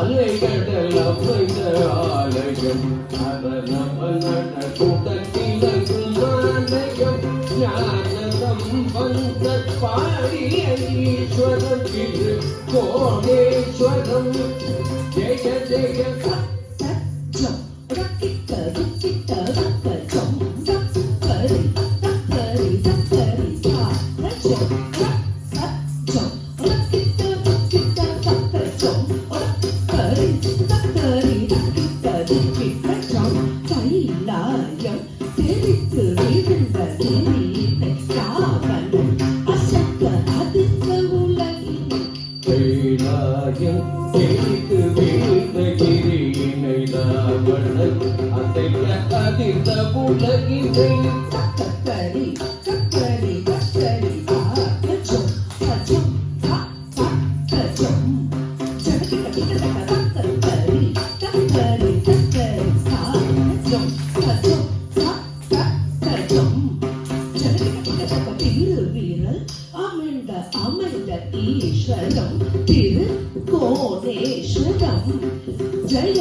அலைகடல் அமைந்த ஆலயம் அதனமன கூட்டத்திலும் ஆலயம் ஞான சம்பந்த பாடிய ஈஸ்வரம் திரு கோணேஸ்வரம் ஜெய ஜெய சச்சம் ரக்கிட்ட ருக்கிட்ட ரக்கச்சம் ரக்கரி ரக்கரி ரக்கரி சச்சம் சச்சம் ரக்கிட்ட ருக்கிட்ட ரக்கச்சம் ரக்கரி ரக்கரி ரக்கிட்ட ருக்கிட்டச்சம் கைலாயம் தெரித்து விழுந்த நீரை காவலன் அசத்த அதிர்ந்த உலகினை கைலாயம் தெரித்து விழுந்த கிரியினை ராவணன் அசைக்க அதிர்ந்த உலகினை கக்கரி கக்கரி கக்கரி காக்கச்சம் கச்சம் காக்கச்சம் ஜனகிட்ட கக்கரி கக்கரி கக்கரி காக்கச்சம் கச்சம் காக்கச்சம் ஜனகிட்ட திருவிரல் அமிழ்ந்த ஈஸ்வரம் திரு கோணேஸ்வரம் ஜெய